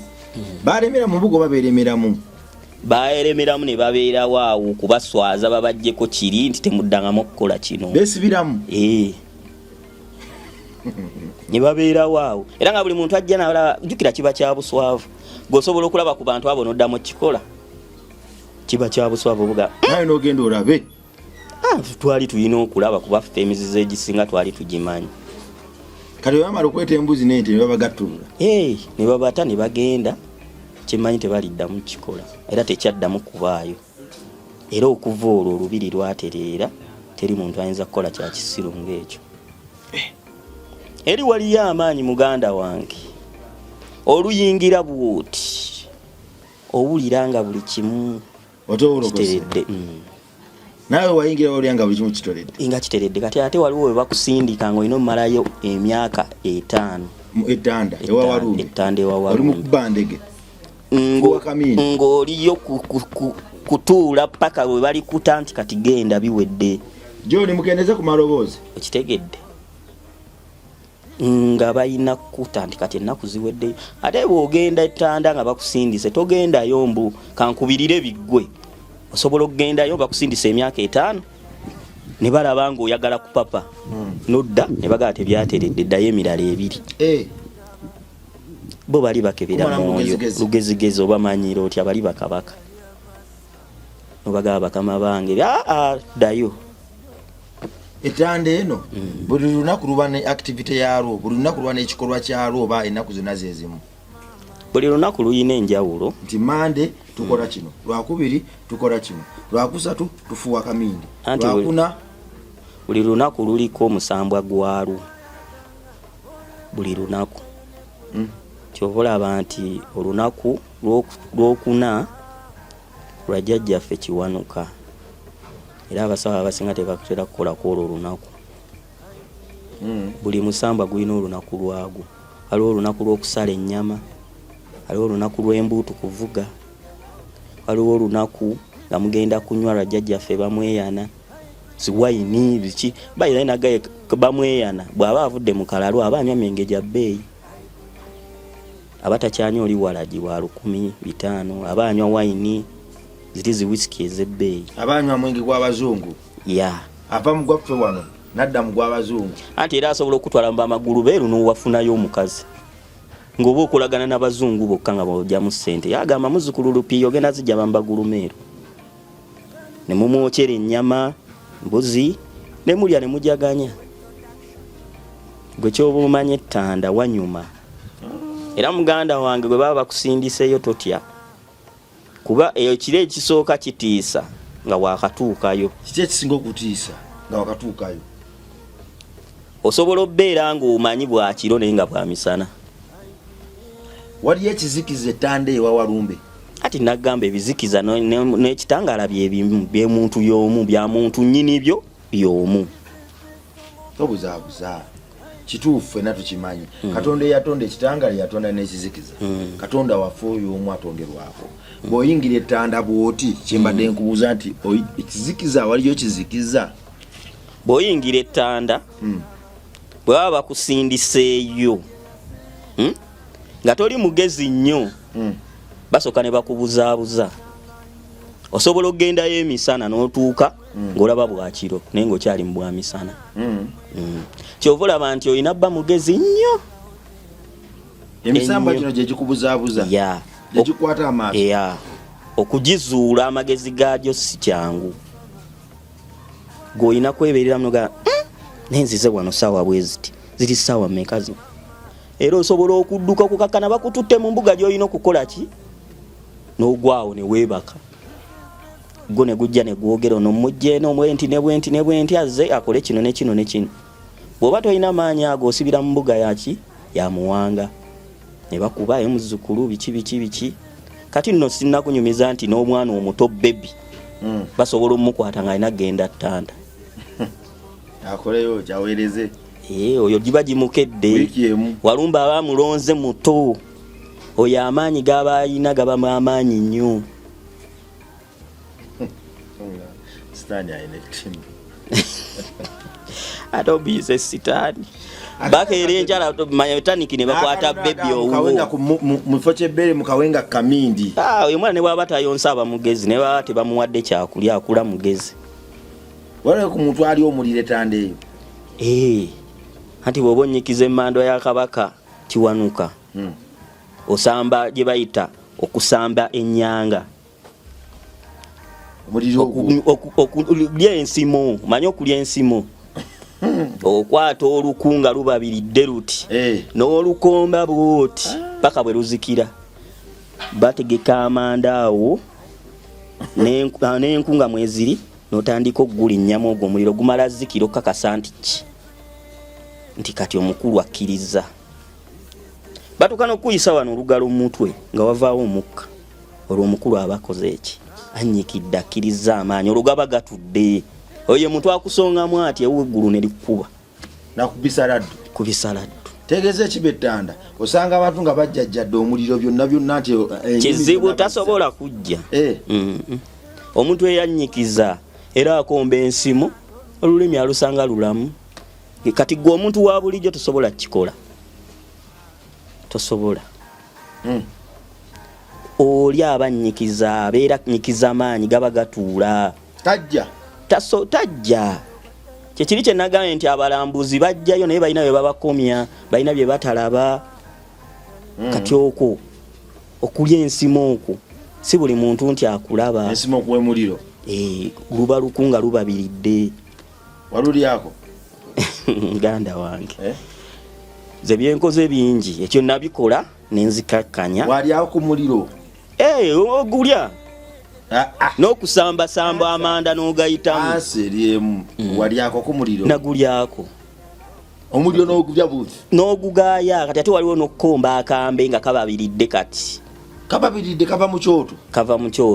baalemera mu mbuga babeeremeramu baeremeramu ne babeerawo awo kubaswaza babajjeko kiri nti temuddangamu okukola kino beesibiramu ne babeerawo awo era nga buli muntu ajja nalaba jjukira kiba kya buswavu g'osobola okulaba ku bantu abo n'oddamu kikola kiba kya buswavu obuga naye n'ogenda olabe twali tulina okulaba kuba ffe emizizo egisinga twali tugimanyi kati bamala okweta embuzi n'ente ne babagattulula ne babata ne bagenda kimanyi tebaliddamu kikola era tekyaddamu kubaayo era okuva olwo olubiri lwatereera teri muntu ayinza kukola kya kisiru ng'ekyo eri waliyo amaanyi muganda wange oluyingira bwoti owulira nga buli kimu kiteredde nawe wayingira olya nga buli kimu kitoledde nga kiteredde kati ate waliwo we bakusindika nga olina omumalayo emyaka 5 ettanda ewawalume mukubandege ng'oliyo kutuula paka we bali kuta nti kati genda biwedde John mukendeze ku maloboozi okitegedde nga balina kutandika kati ennaku ziweddeyo ate bw'ogenda ettanda nga bakusindise togendayo mbu kankubirire biggwe osobola okugendayo bakusindisa emyaka 5 ne balaba nga oyagala kupapa nodda ne bagala tebyateredde ddayo emirala 2 bo bali bakebera mwoyo lugezigezi oba manyiro otya bali bakabaka nobagaba bakama bange ddayo ettanda eno buli lunaku luba ne activity yalwo buli lunaku luba n'ekikolwa kyalwo oba ennaku zonna zezimu buli lunaku luyina enjawulo nti mande tukola kino lwakubiri tukola kino lwakusatu tufuwa kamindi lwakuna buli lunaku luliko omusambwa gwalwo buli lunaku kyova olaba nti olunaku lwokuna lwa jjajjaffe Kiwanuka era abasawo abasinga tebakutera kukolako olwo olunaku buli musambwa gulina olunaku lwagwo waliwo olunaku lw'okusala ennyama waliwo olunaku lw'embuutu kuvuga waliwo olunaku nga mugenda kunywa lwa jjajjaffe bamweyana ziwayini biki bayina nagaye bamweyana bw'aba avudde mu kalalo aba anywa myenge gya bbeeyi abatakyanywa oli walagi wa 1,500 aba anywa wayini ziri zi whisky ez'ebbeeyi abanywa mwenge gw'abazungu ava mu gwaffe wano nadda mu gw'abazungu anti era asobola okutwala mu bamagulu beeru n'owafunayo omukazi ng'oba okolagana n'abazungu bokka nga bojjamu ssente yagamba muzzukulu lupiiyo ogenda zijja bambagulu meeru ne mumwokyera ennyama mbuzi ne mulya ne mujaganya gwe kyoba omanya ettanda wanyuma era muganda wange gwe baba bakusindiseeyo totya kuba ekiro ekisooka kitiisa nga wakatuukayo kiki ekisinga okutiisa nga wakatuukayo osobola obbeera ng'omanyi bwakiro naye nga bwa misana waliyo ekizikiza ettanda ewa Walumbe ati nagamba ebizikiza n'ekitangala byebimu by'omuntu y'omu bya muntu nnyini byo y'omu tobuzaabuza kituufu fenna tukimanyi Katonda eyatonda ekitangala yatonda n'ekizikiza Katonda waffe oyo omu atonderwako bw'oyingira ettanda bw'oti kyembadde nkubuuza nti ekizikiza waliyo kizikiza bw'oyingira ettanda bwe baba bakusindiseeyo nga toli mugezi nnyo basooka ne bakubuzaabuza osobola okugendayo emisana n'otuuka ng'olaba bwakiro naye ng'okyali mu bwa misana kyova olaba nti olina bba mugezi nnyo emisamba gino gye gikubuzaabuza gye gikwata amaaso okugizuula amagezi gaagyo si kyangu g'olina kweberera munoga nenzize wano saawa bwe ziti ziri saawa mmeka zino era osobola okudduka okukakkana bakututte mu mbuga gy'olina okukola ki n'ogwawo ne weebaka gwo ne gujja ne gwogera ono mujja eno bwenti ne bwenti ne bwenti azze akole kino ne kino ne kino bw'oba tolina maanyi ago osibira mu mbuga yaki ya Muwanga ne bakuba muzzukulu biki kati nno sinnakunyumiza nti n'omwana omuto bebi basobola omukwata nga alina genda ttanda akoleyo kyaweereze oyo giba gimukedde walumba abamulonze muto oyo amaanyi gaba alina gaba amaanyi nnyo sitaani alina ekitimu ate obiise sitaani bakeera enjala manya taniki ne bakwata bebi owuwo mufo ky'ebbeere mu kawenga kamindi oyo mwana ne bwaba tayonsa abamugezi ne baba tebamuwadde kyakulya akula mugezi waliwo ku muntu ali omulire tanda eyo anti bw'oba onnyikiza emmando ya Kabaka Kiwanuka osamba gye bayita okusamba ennyanga okulya ensimo manyi okulya ensimo okwata olukunga lubabiridde luti n'olukomba bwoti paka bwe luzikira bategeka amanda awo n'enkunga mweziri n'otandika okugula ennyama ogwo omuliro gumala zikira okakasa nti kati omukulu akkiriza batuuka n'okuyisa wano olugalo mu mutwe nga wavaawo omukka olwo omukulu aba akoze eki annyikidde akkiriza amaanyi olugaba gatudde oyo muntu akusongamu ati eweggulu ne likuba nakubisa laddu kubisa laddu tegeeza ekiba ettanda osanga abantu nga bajjajjadde omuliro byonna nti kizibu tasobola kujja omuntu eyanyikiza era akomba ensimu olulimi alusanga lulamu kati gwe omuntu wa bulijjo tosobola kikola tosobola oli abanyikiza abeera nyikiza maanyi gaba gatuula tajja kyekiri kye nagambye nti abalambuzi bajjayo naye balina bye babakomya balina bye batalaba kati okwo okulya ensimu okwo si buli muntu nti akulaba ensimu okuwemuliro luba lukunga lubabiridde walulyako muganda wange ze byenkoze bingi ekyo nabikola nenzikakkanya walyako ku muliro ogulya n'okusambasamba amanda n'ogayitamu anseriemu walyako ku muliro nagulyako omuliro n'ogubya buti n'ogugaaya kati ate waliwo n'okukomba akambe nga kababiridde kati kababiridde kava mu kyoto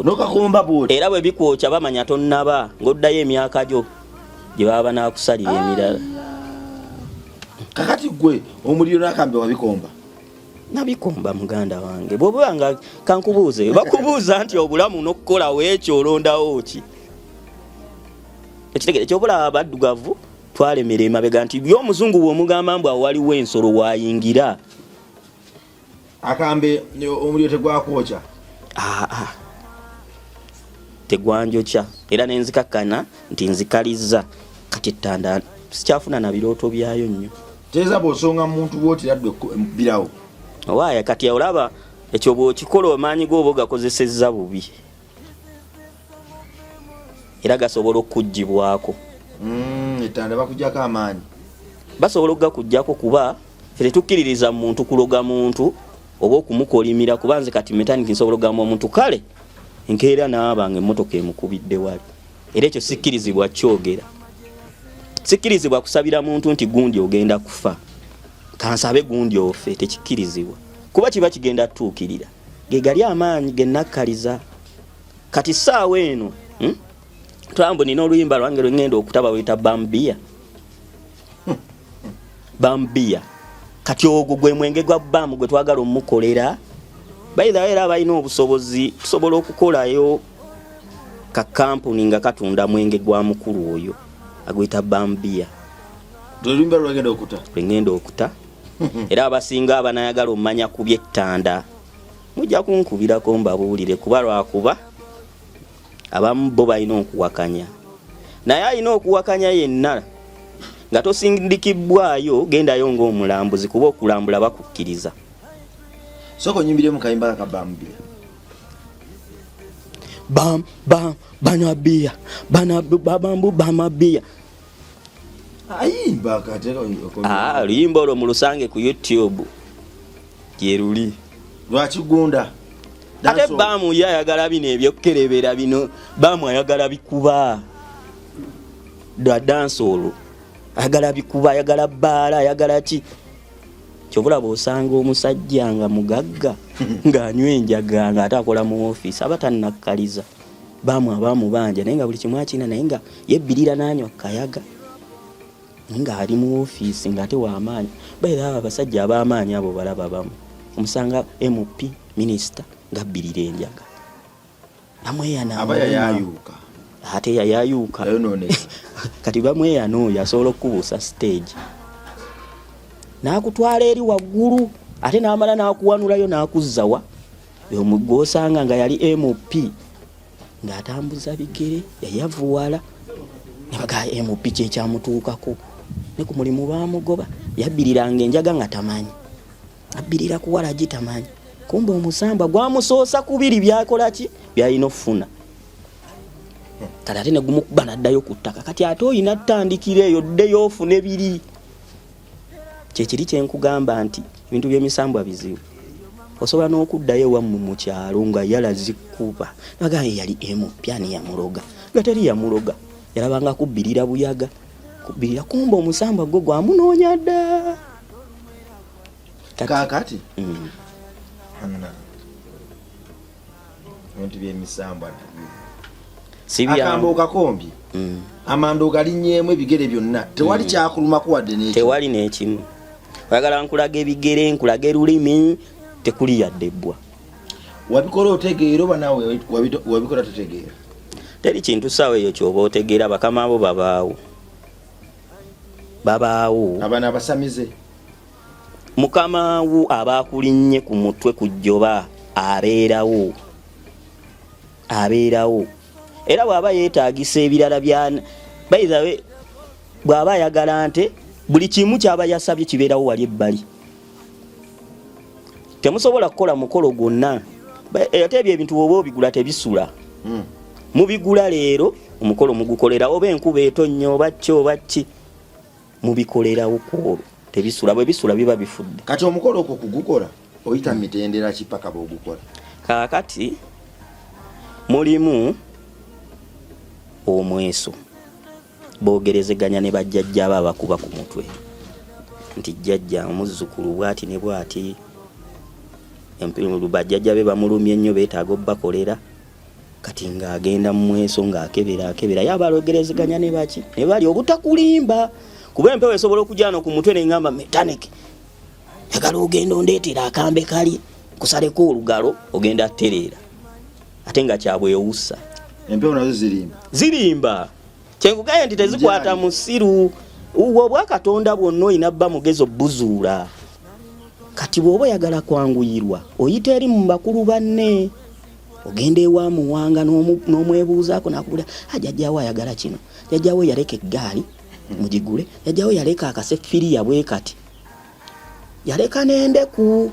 n'okakomba buti era bwe bikwokya bamanya tonnaba ng'oddayo emyaka gyo gye baba banaakusalira emirala kakati gwe omuliro n'akambe wabikomba nabikomba muganda wange bw'oba nga kankubuuze bakubuuza nti obulamu n'okukola weekyo olondawo ki ekitegere kyobulaba abaddugavu twalemera emabega nti by'omuzungu bw'omugamba mbu awo waliwo ensolo wayingira akambe omuliro tegwakwokya tegwanjokya era nenzikakkana nti nzikaliza kati ettanda sikyafuna na birooto byayo nnyo teeza bw'osonga muntu bw'otiraddwe birawo owaaya kati olaba ekyo bw'okikola amaanyi g'oba gakozesezza bubi era gasobola okukuggyibwako ettanda bakugyako amaanyi basobola okugakuggyako kuba ffe tetukkiririza muntu kuloga muntu oba okumukolimira kuba nze kati metaniki nsobola okugamba omuntu kale enkeera n'abange emmotoka emukubidde wali era ekyo sikkirizibwa kyogera sikkirizibwa kusabira muntu nti gundi ogenda kufa kansabe gundi ofe tekikkirizibwa kuba kiba kigenda tuukirira ge gali amaanyi ge nakkaliza kati ssaawa eno tulambu nina oluyimba lwange lwe ngenda okutaba weyita bambiya kati ogwo gwe mwenge gwa bbamu gwe twagala omukolera bayithawo era balina obusobozi tusobola okukolayo ka kampuni nga katunda mwenge gwa mukulu oyo agwita bambiya oluyimba lwengenda okuta era abasinga abanayagala omumanya ku byettanda mujja kunkubirako mbabuulire kuba lwakuba abamu bo balina okuwakanya naye alina okuwakanya yenna nga tosindikibbwayo gendayo ng'omulambuzi kuba okulambula bakukkiriza soko nyimbire mu kayimba ka bambiya banabiya bamabiya ayimba katero luyimba olwo mu lusange ku YouTube gyeruli lwakigunda ate bamu yayagala bino ebyokkerebera bino bamu ayagala bikuba da dansolo ayagala bikuba, ayagala bbaala, ayagala ki. Kyobulaba osanga omusajja nga mugagga ng'anywa enjaga ng'ate akola mu ofiisi aba tannakkaliza. Bamubanja naye nga buli kimu akina naye nga yebbirira n'anywa kayaga nga ali mu ofiisi ng'ate w'amaanyi. Baira abo abasajja ab'amaanyi abo balaba bamu. Omusanga MP minisita ng'abbirira enjaga. Bamweyana abayayayuuka. Ate yayayuuka. Kati bamweyana oyo asobola okubuusa stage. N'akutwala eri waggulu ate n'amala n'akuwanulayo n'akuzzawa. Omugosanga nga yali MP ng'atambuza bigere yayavuwala ne baga MP kye kyamutuukako ne ku mulimu baamugoba yabbiriranga enjaga nga tamanyi abbirira kuwala gitamanyi kumbe omusamba gwamusoosa kubiri byakola ki byalina okufuna kati ate ne gumukuba n'addayo ku ttaka kati ate oyina ttandikira eyo ddeyo ofune biri kyekiri kyenkugamba nti ebintu by'emisambwa bizibu. Osobola n'okuddayo ewammwe mu kyalo nga yalazikuba naga yali MP ani yamuloga nga teri yamuloga yalabanga kubbirira buyaga kubbirira kumbe omusamba gwe gwamunoonya dda kakati ebintu by'emisambwa akambo kakombi amando galinyeemu ebigere byonna tewali kyakulumako wadde n'ekyo tewali n'ekimu oyagala nkulaga ebigere nkulaga erulimi tekuli yaddebbwa. Wabikola otegeera oba naawe wabikola totegeera? Teri kintu sawa eyo kyoba otegeera bakama abo babaawo abaana abasamize mukama wo abaakulinnye ku mutwe ku jjoba abeerawo era bw'aba yeetaagisa ebirala bayizawe bw'aba ayagala nte buli kimu ky'aba yasabye kibeerawo wali ebbali. Temusobola kukola mukolo gwonna ate ebyo ebintu oba obigula tebisula mubigula leero omukolo mugukolera oba enkuba etonnya oba ki mubikolerawo kwolwo tebisula bwe bisula biba bifudde. Kati omukolo okwo kugukola oyita mitendera kipaka bw'ogukola kaakati mulimu omweso boogerezeganya ne bajjajja abo abakuba ku mutwe nti jjajja omuzzukulu bw'ati ne bw'ati bajjajja be bamulumye ennyo beetaaga obbakolera kati ng'agenda mu mweso ng'akebera yaba alogerezeganya ne baki ne bali obutakulimba kuba empewo esobola okujjano ku mutwe n'eŋŋamba metanike yagala ogenda ondeetera akambe kali kusaleko olugalo ogenda attereera ate nga kyabwewussa. Empewo nazo zirimba kyenkugaye nti tezikwata musiru obwa Katonda bwonna oyina bba mugezo buzuula. Kati bw'oba oyagala kwanguyirwa oyita eri mu bakulu banne ogenda ewa muwanga n'omwebuuzaako n'akubulira jjajjaawo ayagala kino jjajjaawo yaleka eggaali mugigule jjajjaawo yaleka akasefiriya bwe kati yaleka n'endeku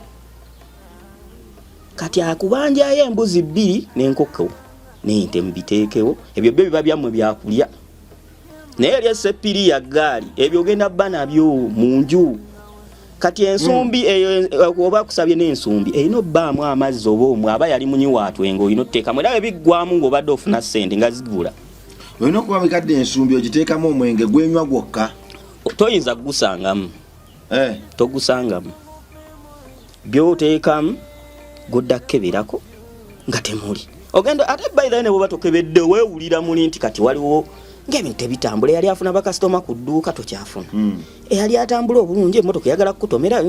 kati akubanjayo embuzi 2 n'enkoko n'ente mubiteekewo ebyo byo biba byammwe byakulya naye eri esefiriya ggaali ebyo ogenda bba nabyo mu nju. Kati ensumbi eyo oba kusabye n'ensumbi erina obbaamu amazzi oba omwe aba yali munyi waatwenga olina otteekamu era biggwamu ng'obadde ofuna ssente nga zigula. Olina okuba mikadde ensumbi ogiteekamu omwenge gwenywa gwokka toyinza kugusangamu togusangamu by'oteekamu godda kukeberako nga temuli ogenda ate bayirayo ne bwoba tokebedde weewulira muli nti kati waliwo ng'ebintu tebitambula eyali afuna bakasitoma ku dduuka tokyafuna eyali atambula obulungi emmotoka eyagala kukutomera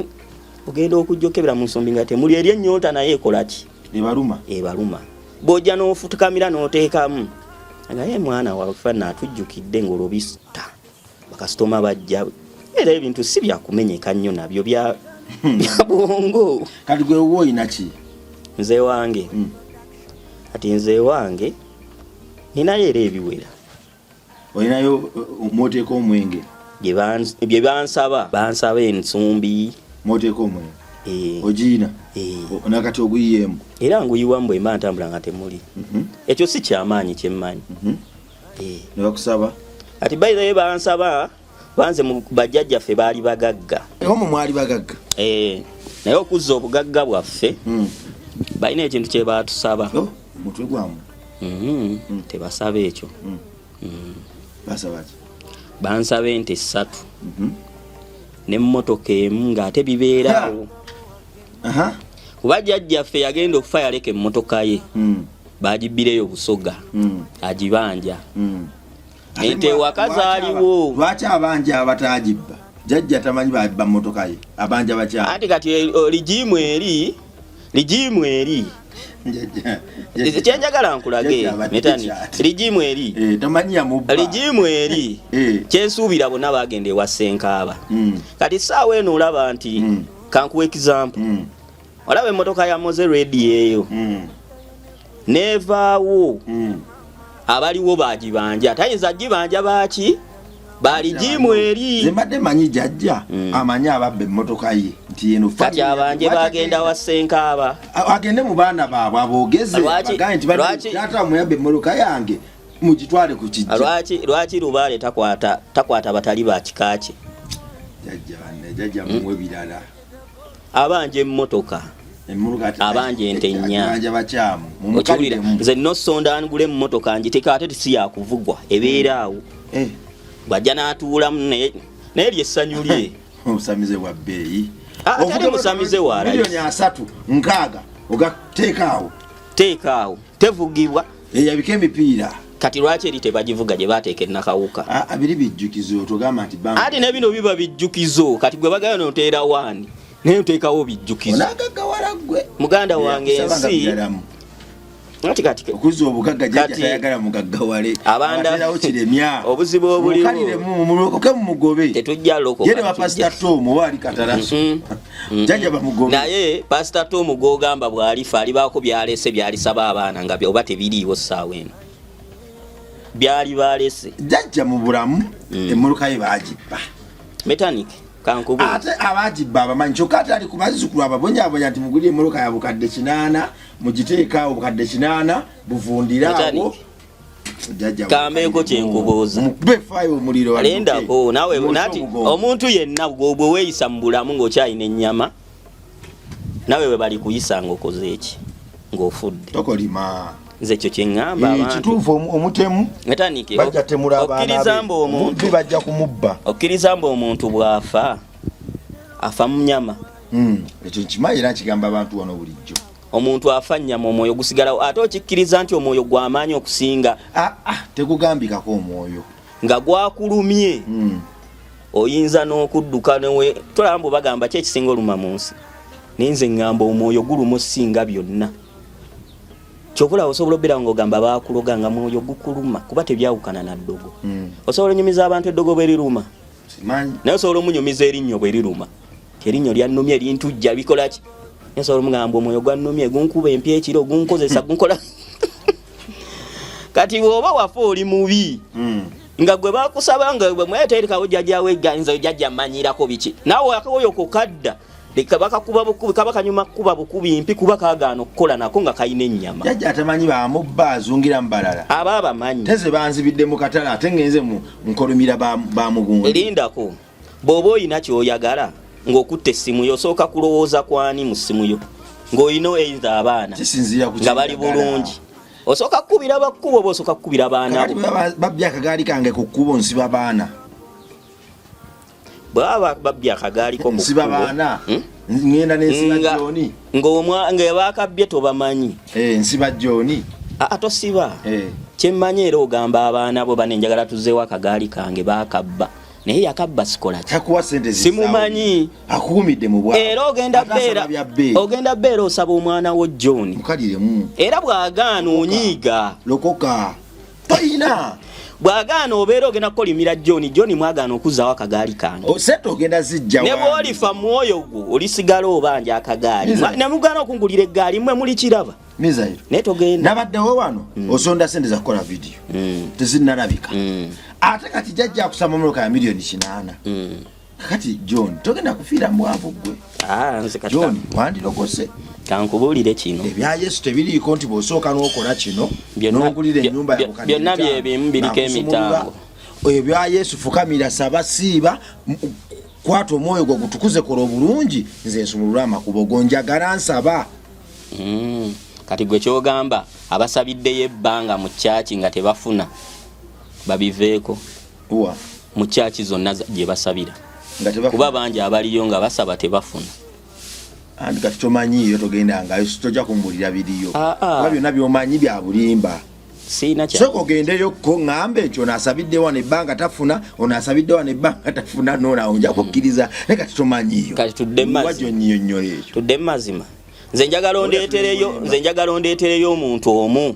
ogenda okujja okebera mu nsumbi nga temuli eri ennyonta naye ekola ki ebaluma bw'ojja n'ofutukamira n'oteekamu agaye mwana wafe naatujjukidde ng'olobista bakasitoma bajja era ebintu si byakumenyeka nnyo nabyo bya bwongo. Kati gwe woyina ki? Nze wange ati nze wange ninayo era ebiwera. Olinayo moteeko omwenge bye bansaba ensumbi moteeko omwenge ogiina nakati oguyiyeemu era nguyiwa mbwe mba ntambula nga temuli ekyo si kyamaanyi kyemmanyi ne bakusaba ati bayizayo bansaba banze mu bajjajjaffe baali bagagga omwo mwali bagagga naye okuzza obugagga bwaffe balina ekintu kye baatusaba mutwe gwamu tebasaba ekyo basaba ki bansabe ente 3 n'emmotoka emu ng'ate bibeerawo kuba jjajjaffe yagenda okufa yaleka emmotoka ye baagibbireyo Busoga agibanja ente waka zaaliwo. Lwaki abanja abatagibba jjajja tamanyi babba mmotoka ye abanja bakyala ati kati ligimu eri kyenjagala nkulage metani ligimu eri ligimu eri kyensuubira bonna bagenda ewa Ssenkaaba kati saawa eno olaba nti kankuwa example olaba emmotoka ya Moze Radio eyo nevaawo abaliwo bagibanja tayinza gibanja baki baligimu eri zembadde manyi jjajja amanyi ababba emmotoka ye nti eno kati abanje bagenda wa Ssenkaaba agende mu baana baabwe aboogeze bagaye nti taata muyabba emmotoka yange mugitwale ku kijja lwaki Lubaale takwata batali ba kika kye jjajja muwe birala abanje emmotoka abanje ente nnya okiwulira nze nosonda ngule emmotoka ngiteeka ate tisi yakuvugwa ebeeraawo bwajja n'atuulamu naye lyessanyu lye omusamize wa bbeeyi atali musamize wa milioni 360 ogateekaawo tevugibwa eyabika emipiira kati lwaki eri tebagivuga gye bateeka ennakawuka abiri bijjukizo togamba nti ati ne bino biba bijjukizo kati gwe bagayo noteera wani naye oteekawo bijjukizo onagagawala gwe muganda wange ensi kati okuza obugagga jjajja tayagala mugaggawale abanderawo kiremya obuzibu obuliwo mukaliremu mumugobe tetujja loko yene wa Pastor Tom oba ali Katalaso jjajja bamugobe naye Pastor Tom gogamba bwalifa alibaako byalese byalisaba abaana nga oba tebiriiwo ssaawa eno byali balese jjajja mu bulamu emmoloka ye baagibba mechanic kankubu ate abagibba abamanyi kyokka ate ali ku bazzukulu ababonyabonya nti mugulire emmoloka ya bukadde 8 mugiteekaawo bukadde 8 buvundiraawo kambeeko kyenkubuuza befayo omuliro alendako nawe nati omuntu yenna bwe weeyisa mu bulamu ng'okyalina ennyama nawe we bali kuyisa ng'okoze eki ng'ofudde tokolima nze ekyo kyeŋŋamba abantu kituufu omutemu metanike bajja temula abaana be bajja kumubba okkiriza mbu omuntu bw'afa afa mu nnyama ekyo kimanyi era nkigamba abantu wano bulijjo omuntu afa nnyama omwoyo gusigalawo ate okikkiriza nti omwoyo gw'amaanyi okusinga tegugambikako omwoyo nga gwakulumye oyinza n'okudduka newe tolaba mbu bagamba ki ekisinga oluma mu nsi naye nze ŋŋamba omwoyo guluma osinga byonna kyokula osobola obeera ng'ogamba baakuloga nga mwoyo gukuluma kuba tebyawukana na ddogo osobola onyumiza abantu eddogo bwe liruma naye osobola omunyumiza erinnyo bwe liruma erinnya lyannumye erintujja bikola ki naye osobola omugamba omwoyo gwannumye gunkuba empya ekiro gunkozesa gunkola kati bw'oba wafa oli mubi nga gwe bakusaba nga bwe mweteerekawo jjajjawe egganza jjajja mmanyirako biki naawe akawoyo kokadda leka bakakuba bukubi kaba kanyuma kuba bukubi mpi kuba kagaana okukola nako nga kayina ennyama jjajja atamanyi bamubba azungira mbalala aba bamanyi teze banzibidde mu katala ate ngenze mu nkolumira bamugunga erindako bw'oba oyina kyoyagala ng'okutta essimu yo osooka kulowooza kwani mu ssimu yo ng'olina eitha abaana nga bali bulungi osooka kukubira bakkubo oba osooka kukubira baanabo babbye akagaali kange ku kkubo nsiba baana bwaba babbye akagaaliko nsiba baana ngenda nensiba Joni nga bakabbye tobamanyi nsiba Joni atosiba kyemmanyi era ogamba abaana bo bane njagala tuzzeewo akagaali kange bakabba naye yakabba sikola takuwa sente simumanyi akuumidde mu bwa era ogenda bbeera osaba omwana wo John mukaliremu era bw'agaana onyiiga lokoka toyina bw'agaana obeera ogenda kukolimira John mwagaana okuzzaawo akagaali kange sente ogenda zijja ne bw'olifa mwoyo gwo olisigala obanja akagaali ne mugaana okungulira eggaali mmwe muli kiraba Mizairo naye togenda nabaddewo wano osonda sente za kukola vidiyo tezinnalabika ate kati jjajja akusaba mmoloka ya milioni 8 kati John togenda kufiira mwavu gwe John wandirokose kankubuulire kino ebya Yesu tebiriiko nti bw'osooka n'okola kino n'ogulira ennyumba ya bukadde byonna byebimu biriko emitango ebya Yesu fukamira saba siiba kwata omwoyo gwo gutukuze kola obulungi nze nsumulula amakubo gonjagala nsaba kati gwe kyogamba abasabiddeyo ebbanga mu kyaki nga tebafuna babiveeko mu church zonna gye basabira kuba bangi abaliyo nga basaba tebafuna andi kati tomanyiyo togendangayo tojja kumbulira biriyo kuba byonna byomanyi bya bulimba sina kya soko gendeyo ko ngambe ekyo nasabidde wano ebbanga tafuna onasabidde wano ebbanga tafuna nona onja kukkiriza ne kati tomanyiyo kati tudde mazima wajjo nnyonnyola ekyo tudde mazima nze njagala ondeetereyo omuntu omu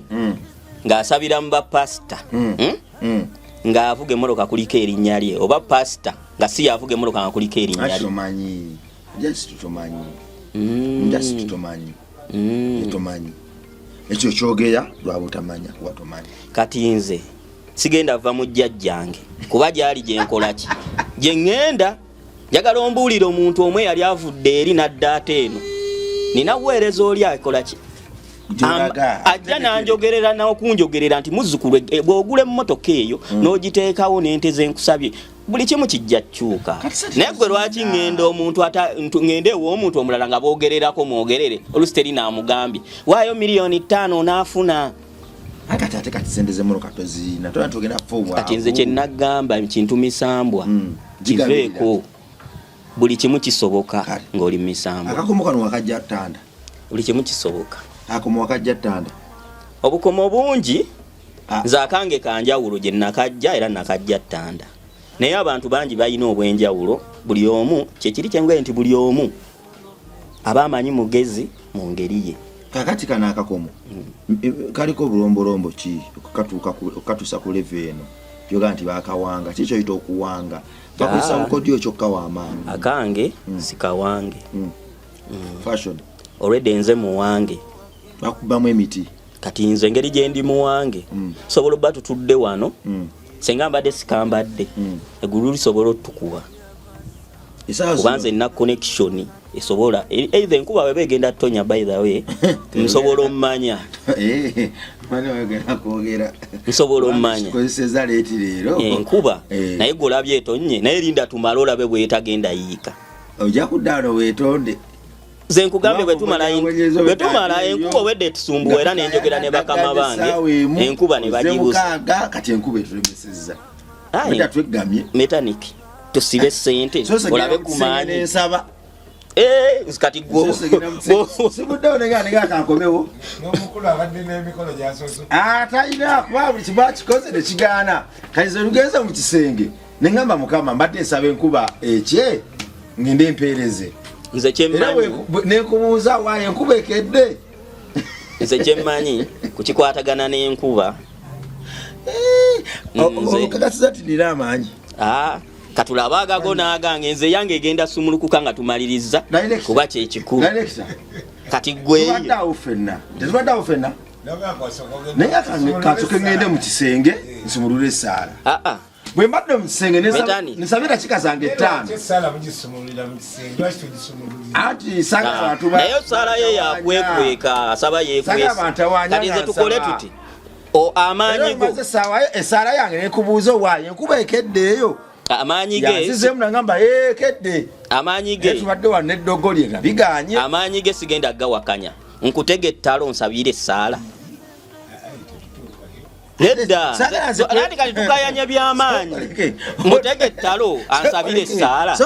ng'asabira mu bapasita ng'avuga emmotoka kuliko erinnya lye oba pasita nga si yavuga emmotoka nga kuliko erinnya lye tomanyi tomanyi ekyo kyogeya lwabutamanya kuba tomanyi kati nze sigenda va mu jjajjange kuba gyali gyenkola ki gye ŋŋenda njagala ombuulire omuntu omwe yali avudde eri nadda ate eno nina weereza oli akola ki ajja nanjogerera n'okunjogerera nti muzzukulu bw'ogula emmotoka eyo n'ogiteekawo n'ente zenkusabye buli kimu kijja kyuka naye gwe lwaki ŋŋende ew'omuntu omulala nga boogererako mwogerere olusi teri naamugambye waayo $5,000,000 n'afuna akati kati sente z'emmotoka tozirina togenda kufa obwavu kati nze kye naggamba kintu misambwa kiveeko buli kimu kisoboka ng'oli misambwa akakomo kano wakajja ttanda buli kimu kisoboka akomo wakajja ttanda obukomo bungi nze akange kanjawulo gye nakajja era nakajja ttanda naye abantu bangi balina obwenjawulo buli omu kyekiri kyengoye nti buli omu aba amanyi mugezi mu ngeri ye kakati kana akakomo kaliko bulombolombo ki okatuusa ku leve eno yoga nti bakawanga kikyo yita okuwanga bakozesa bukodyo kyokka w'amaanyi akange sikawange fashion already nze muwange bakubamu emiti kati nze ngeri gye ndi muwange sobola obba tutudde wano senga mbadde sikambadde eggulu lisobola otukuba kuba nze nina connection esobola either enkuba bwe begenda tonya by the way nsobola ommanya nsobola ommanya enkuba naye golabye etonye naye linda tumala olabe bwetagenda yiika ojja kuddaano weetonde nze nkugambye bwe tumala enkuba obwedde tusumbuwa era nenjogera ne bakama bange enkuba ne bagibuza kati enkuba etulemesezza twegamye mechanic tusibe sente olabe kumanyi kati sibuddewo nenga kankomewo n'omukulu abadde n'emikono gyasoso atalina kuba buli kimu akikoze nekigaana kaize lugenza mu kisenge neŋŋamba mukama mbadde nsaba enkuba ekye ngende empeereze nze kyemmanyi nenkubuuza waayo enkuba ekedde nze kyemmanyi kukikwatagana n'enkuba okakasiza ti nina amaanyi katulaba agago n'agange nze yange egenda sumulukuka nga tumaliriza kuba kyekikulu kati gweyo tetubaddeawo fenna naye kansoke ŋŋende mu kisenge nsumulula essaala bwe mbadde mu kisenge nsabira kika zange 5 naye osaala ye yakwekweka asaba yekwesa kati nze tukole tuti amaanyi go essaala yange nekubuuza owaayo enkuba ekeddeeyo amaanyi ge yazizemu nagamba ekedde amaanyi ge tubadde wano eddogo lye nga biganye amaanyi ge sigenda gawakanya nkutega ettalo nsabire essaala nedda nandi kati tukayanya by'amaanyi mutega ettalo ansabire essaala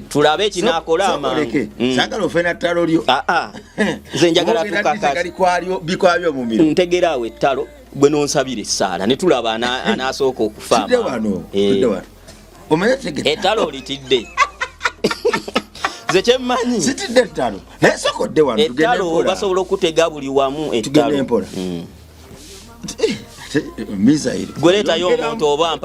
tulabe ekinakola amangu sagala ofena ttalo lyo nze njagala bikwabyo mu miro ntegeraawo ettalo gwe nonsabire essaala ne tulaba anaasooka okufa ettalo litidde nze kyemmanyi sitidde ettalo naye sokodde wano ettalo basobola okutega buli wamu ettalo gwe leetayo omuntu oba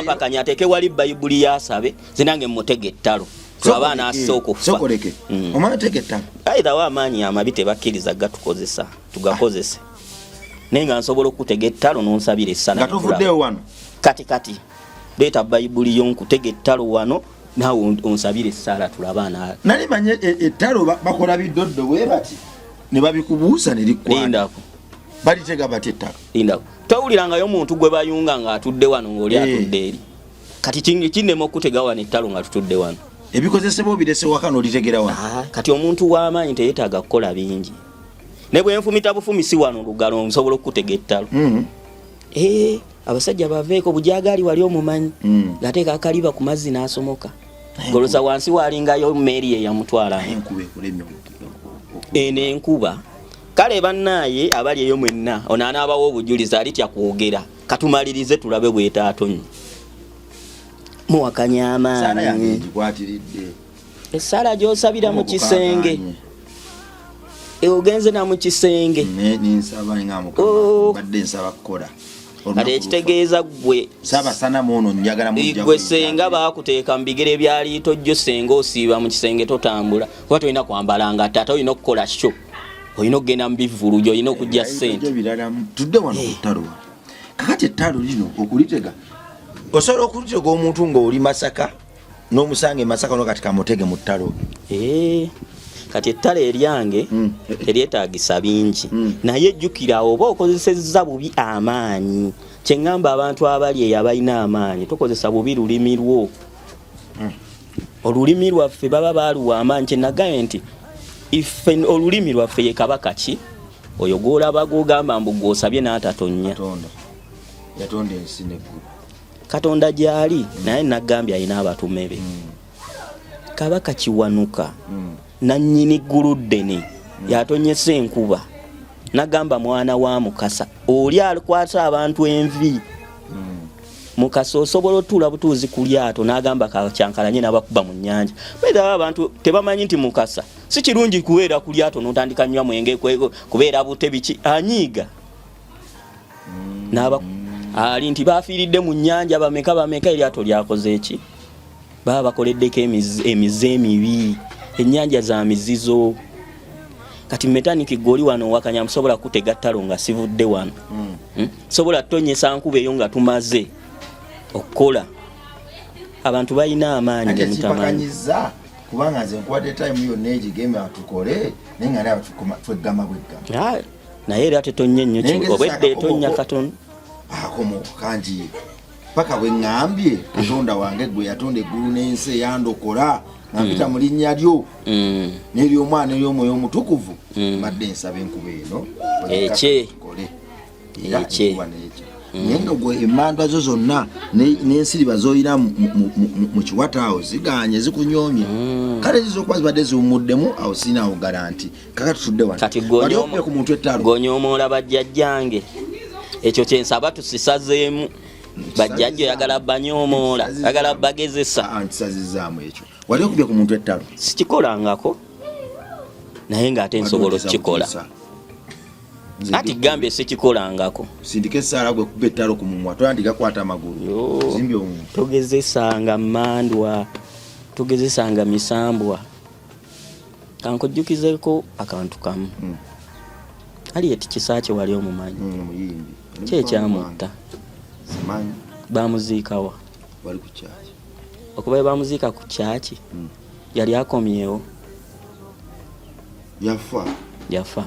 mpakanya ateeke wali bayibuli yasabe nze nange mmutega ettalo tulaba anaasooka okufa aitha wa amaanyi amabi tebakkiriza gatukozesa tugakozese naye nga nsobola okutega ettalo nonsabira essana kati leeta bayibuli yonkutega ettalo wano naawe onsabira essaala tulaba nali manye ettalo bakola bidoddo bwe bati ne babikubuusa ne lindako balitega bati ettalo lindako towulirangayo omuntu gwe bayunga ng'atudde wano ng'oli atudde eri kati kinnema okutega wano ettalo nga tutudde wano ebikozesebwa obirese waka n'olitegera wano kati omuntu w'amaanyi teyeetaaga kukola bingi ne bwe nfumita bufumisi wano olugalo nsobola okutega ettalo abasajja baveeko bujagali wali omumanyi ngateeka akaliba ku mazzi n'asomoka goloza wansi walingayo mmeri ye yamutwala enkuba kale bannaaye abali eyo mwenna ono anaabawo obujulizi alitya kwogera katumalirize tulabe bwetaatonye muwakanya amaanyi essaala gy'osabira mu kisenge ogenze na mu kisenge kati ekitegeeza gwe gwe senga baakuteeka mu bigere bya liito jjo senga osiiba mu kisenge totambula kuba tolina kwambala nga ate olina okukola sho olina okugenda mu bivulujo olina okujja ssente tudde wano ku ttalo kakati ettalo lino okulitega osobola okulitega omuntu ng'oli Masaka n'omusanga Masaka no kati kamutege mu ttalo kati ettalo eryange eryetaagisa bingi naye jjukira oba okozesezza bubi amaanyi kyeŋŋamba abantu abali eyo abalina amaanyi tokozesa bubi lulimi lwo olulimi lwaffe baba baluwa amaanyi kyenagaye nti ife olulimi lwaffe ye kabaka ki oyo gwolaba gwogamba mbu gwosabye n'atatonya yatonda ensi n'eggulu katonda gyali naye nagambye alina abatume be kabaka Kiwanuka nannyini ggulu ddene yatonyesa enkuba nagamba mwana wa Mukasa oli akwata abantu envi Mukasa osobola otuula butuuzi ku lyato n'agamba kacyankalanye n'abakuba mu nnyanja beda abantu tebamanyi nti Mukasa si kirungi kubeera ku lyato n'otandika nnywa mwenge kubeera bute biki anyiiga ali nti bafiiridde mu nnyanja bameka eryato lyakoze eki baba bakoleddeko emize emibi ennyanja za mizizo kati metaniki goli wano wakanya msobola kutega ttalo nga sivudde wano sobola tonyesa nkuba eyo nga tumaze okukola abantu balina amaanyi gemutamaniza kubanga nze nkwate time yonna egigeme atukole naye nga naba tweggama bweggama naye era tetonye nnyo obwedde etonya katono akomo kanji paka bwe ŋŋambye katonda wange gwe yatonda eggulu n'ensi eyandokola nampita mu linnya lyo n'ery'omwana ery'omwoyo omutukuvu badde nsaba enkuba eno naye nga gwe emmandwa zo zonna n'ensiriba z'olina mu kiwata awo ziganye zikunyoomye kale zizo okuba zibadde ziwumuddemu awo siinaawo garanti kaka tutudde wano kati waliokuye ku muntu ettalo gonyoomoola bajjajjange ekyo kyensaaba tusisazeemu bajjajjo yagala banyoomoola yagala bagezesa antisazizaamu ekyo wali okubye ku muntu ettalo sikikolangako naye ng'ate nsobola okukikola ati gambye sikikolangako sindika essaala gwe kuba ettalo ku mumwa toyandigakwata amagulu zimbi omuntu togezesanga mandwa togezesanga misambwa kankujjukizeko akantu kamu ali eti kisaakye wali omumanyi kyekyamutta bamuziikawa wali ku kyaki okuba bamuziika ku kyaki yali akomyewo yafa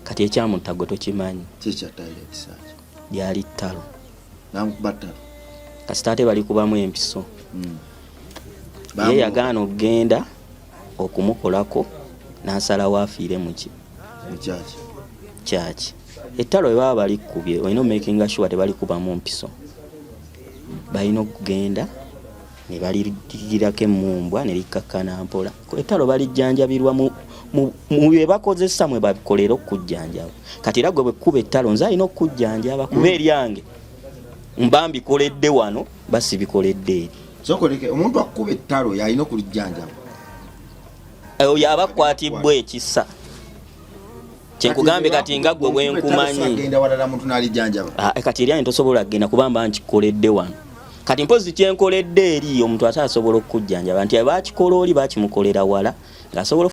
kati ekyamutta gwe tokimanyi lyali ttalo kasita ate balikubamu empiso ye yagaana okugenda okumukolako n'asalawo afiire muki kyaki ettalo bwe baba balikubye olina omakinga sure tebalikubamu mpiso balina okugenda ne balirirako emmumbwa ne likkakkana mpola ettalo balijjanjabirwa mu bye bakozesa mwe babikolera okujjanjaba kati era gwe bwekkuba ettalo nze alina okujjanjaba kuba eryange mba mbikoledde wano basi bikoledde eri sokoleke omuntu akkuba ettalo yalina okulijjanjaba oyo aba akwatibwa ekisa kyenkugambe kati nga gwe bwenkumanyi kati eryange tosobola kgenda kubamba nkikoledde wano kati mpozi kyenkoledde eri omuntu ate asobola okujjanjaba nti bakikola oli bakimukolera wala ng'asobola